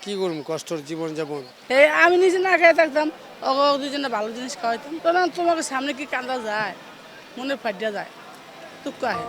কি করব, কষ্টর জীবন যাপন। এই আমি নিজে না খেয়ে থাকতাম, ওকে দুজনে ভালো জিনিস খাওয়াইতাম, তখন তোমাকে সামনে কি কান্দা যায়, মনে ফাটিয়া যায়, দুঃখ আহে।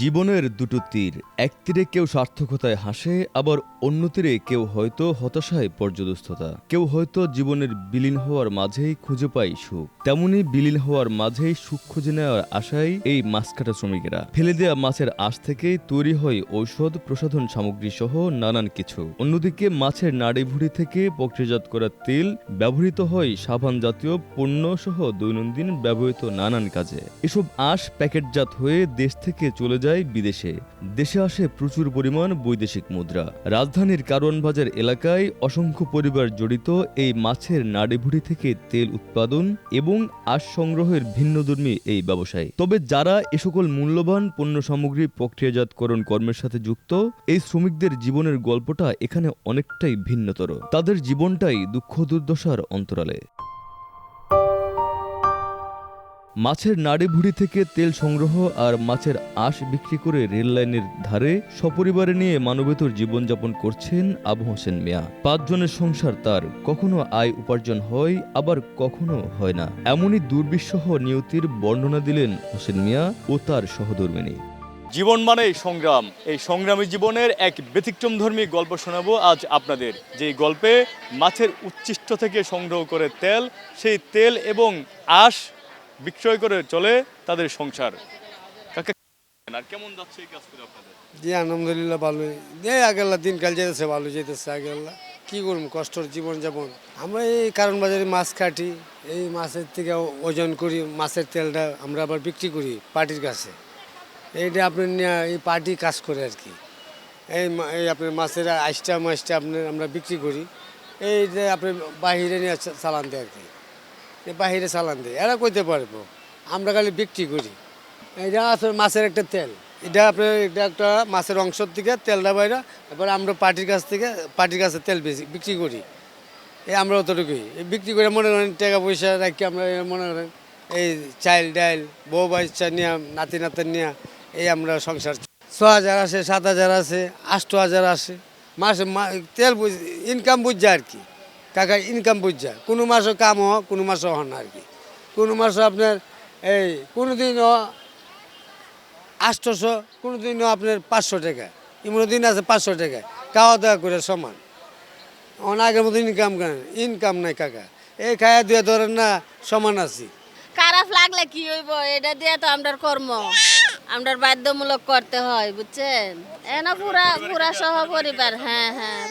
জীবনের দুটো তীর, এক তীরে কেউ সার্থকতায় হাসে, আবার অন্য তীরে কেউ হয়তো হতাশায় পর্যদস্ততা, কেউ হয়তো জীবনের বিলীন হওয়ার মাঝেই খুঁজে পায় সুখ। তেমনি বিলীন হওয়ার মাঝেই সুখ খুঁজে নেওয়ার আশায় এই মাছ কাটা শ্রমিকেরা। ফেলে দেয়া মাছের আঁশ থেকে তৈরি হয় ঔষধ, প্রসাধন সামগ্রী সহ নানান কিছু। অন্যদিকে মাছের নাড়িভুড়ি থেকে প্রক্রিয়াজাত করা তেল ব্যবহৃত হয় সাবান জাতীয় পণ্য সহ দৈনন্দিন ব্যবহৃত নানান কাজে। এসব আঁশ প্যাকেটজাত হয়ে দেশ থেকে চলে যায় বিদেশে। দেশে আসে প্রচুর পরিমাণ বৈদেশিক মুদ্রা। রাজধানীর কারওয়ান বাজার এলাকায় অসংখ্য পরিবার জড়িত এই মাছের নাড়িভুড়ি থেকে তেল উৎপাদন এবং আঁশ সংগ্রহের ভিন্নধর্মী এই ব্যবসায়। তবে যারা এ সকল মূল্যবান পণ্য সামগ্রী প্রক্রিয়াজাতকরণ কর্মের সাথে যুক্ত, এই শ্রমিকদের জীবনের গল্পটা এখানে অনেকটাই ভিন্নতর। তাদের জীবনটাই দুঃখ দুর্দশার অন্তরালে। মাছের নাড়িভুড়ি থেকে তেল সংগ্রহ আর মাছের আঁশ বিক্রি করে রেললাইনের ধারে সপরিবারে নিয়ে মানবেতর জীবনযাপন করছেন আবু হোসেন মিয়া। ৫ জনের সংসার তার, কখনো আয় উপার্জন হয়, আবার কখনো হয় না। এমনই দুর্বিষহ নিয়তির বর্ণনা দিলেন হোসেন মিয়া ও তার সহধর্মিণী। জীবন মানেই সংগ্রাম। এই সংগ্রামী জীবনের এক ব্যতিক্রমধর্মী গল্প শোনাবো আজ আপনাদের, যেই গল্পে মাছের উচ্ছিষ্ট থেকে সংগ্রহ করে তেল, সেই তেল এবং আঁশ বিক্রয় করে চলে তাদের সংসার। কাকা, আর কেমন যাচ্ছে এই কাজ করে আপনাদের? জি আলহামদুলিল্লাহ ভালোই। আগেল্লা দিনকাল যেতেছে, ভালো যেতেছে আগেল্লা। কি করব, কষ্টর জীবন যাপন। আমরা এই কারণ বাজারে মাছ কাটি, এই মাছের থেকে ওজন করি, মাছের তেলটা আমরা আবার বিক্রি করি পার্টির কাছে। এইটা আপনার নিয়ে এই পার্টি কাজ করে আর কি। এই আপনার মাছের আইসটা মাছটা আপনার আমরা বিক্রি করি, এইটা আপনার বাহিরে নিয়ে চালান দেয় আর কি। বাহিরে চালান দেয়, এরা কইতে পারবো, আমরা খালি বিক্রি করি। এটা আসলে মাছের একটা তেল, এটা আপনার এটা একটা মাছের অংশ থেকে তেলটা বাইরা, এবার আমরা পার্টির কাছে তেল বিক্রি করি। এই আমরা অতটুকুই বিক্রি করে মনে করেন টাকা পয়সা রাখি আমরা, মনে করেন এই চাইল ডাইল বউ বাচ্চা নিয়ে নাতি নাতের নিয়ে এই আমরা সংসার ৬,০০০ আসে, ৭,০০০ আসে, ৮,০০০ আসে মাসে। তেল ইনকাম বুঝছে আর কি কাকা, ইনকাম বুঝছে। কোনো মাসও কাম হোক, কোনো মাসও হন আর কি। কোনো মাসও আপনার এই কোনো দিনও ৮০০, কোনো দিনও আপনার ৫০০ টাকা, এমন দিন আছে ৫০০ টাকা, খাওয়া দাওয়া করে সমান। আগের মতো ইনকাম নাই কাকা। এই খায়া দিয়ে ধরেন না সমান আছি। খারাপ লাগলে কি হইব, এটা দিয়ে তো আমরার কর্ম, আমরার বাধ্যমূলক করতে হয়, বুঝছেন। এনা পুরা পুরা সহ পরিবার। হ্যাঁ হ্যাঁ,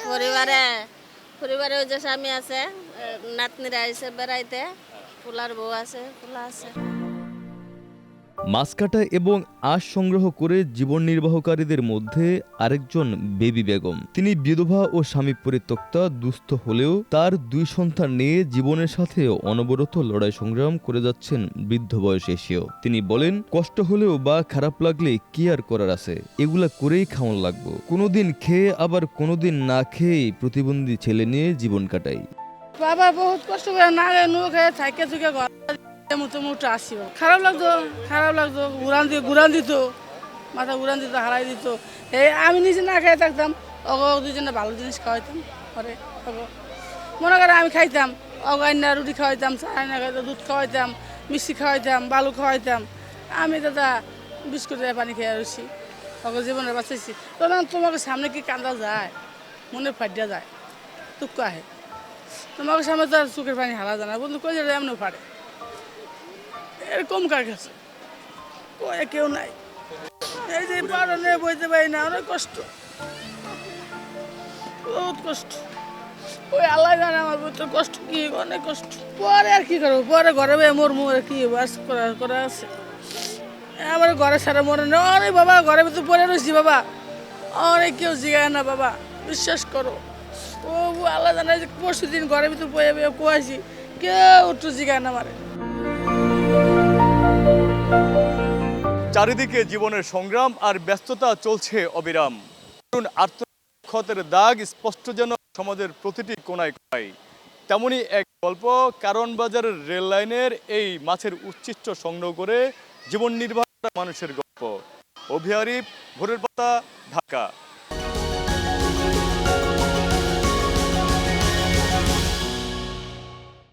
পরিবারে ওই যে স্বামী আছে, নাতনিরা এসে বেড়াইতে, ফুলার বউ আছে, ফুলা আছে। মাছ কাটা এবং আঁশ সংগ্রহ করে জীবন নির্বাহকারীদের মধ্যে আরেকজন বেবি বেগম। তিনি বিধবা ও স্বামী পরিত্যক্তা, দুস্থ হলেও তার ২ সন্তান নিয়ে জীবনের সাথে অনবরত লড়াই সংগ্রাম করে যাচ্ছেন বৃদ্ধ বয়সে এসেও। তিনি বলেন, কষ্ট হলেও বা খারাপ লাগলে কি আর করার আছে, এগুলা করেই খাওয়ান লাগবো। কোনোদিন খেয়ে আবার কোনোদিন না খেয়েই প্রতিবন্ধী ছেলে নিয়ে জীবন কাটাই। বাবা বহুত কষ্ট করে না খেয়ে থাকে থেকে মুঠো আসিব, খারাপ লাগতো, ঘুরান দিত, মাথা ঘুরান দিত, হারাই দিত। এই আমি নিজে না খেয়ে থাকতাম, ওকে দুজনে ভালো জিনিস খাওয়াইতাম পরে। মনে করে আমি খাইতাম, অগাইনা রুটি খাওয়াইতাম, চায়না খাইতাম, দুধ খাওয়াইতাম, মিষ্টি খাওয়াইতাম, বালু খাওয়াইতাম। আমি দাদা বিস্কুটের পানি খেয়ে রয়েছি, ওকে জীবনে বাঁচাইছি। তখন তোমাকে সামনে কি কান্দা যায়, মনে ফাটিয়া যায়, দুঃখ আহে। তোমাকে সামনে তো আর চোখের পানি হারা যায় না, বন্ধু কই যাবে এমনও পারে। এরকম কার কাছে কয়ে কেউ নাই। এই যে পারনে বইতে পারি না, অনেক কষ্ট, বহুত কষ্ট। ওই আল্লাহ জানে আমার বইতে কষ্ট কি, অনেক কষ্ট। পরে আর কি করবো, পরে ঘরে মোর মুখে কি বাস করা আছে। আমার ঘরে সারা মনে নেই, অনেক বাবা ঘরের ভিতরে পড়ে রয়েছি বাবা, অনেক কেউ জিগায় না বাবা, বিশ্বাস করো। ও আল্লাহ জানে যে পরশু দিন ঘরের ভিতরে বয়ে কোয়াইছি, কেউ একটু জিগায় না মারে। চারিদিকে জীবনের সংগ্রাম আর ব্যস্ততা চলছে অবিরাম। আর্থিক দাগ স্পষ্ট যেন সমাজের প্রতিটি কোণায় কোণায়। তেমনই এক গল্প কারণ বাজারের রেল লাইনের এই মাছের উচ্ছিষ্ট সংগ্রহ করে জীবন নির্বাহ করা মানুষের গল্প। অভি আরিফ, ভোরের পাতা, ঢাকা।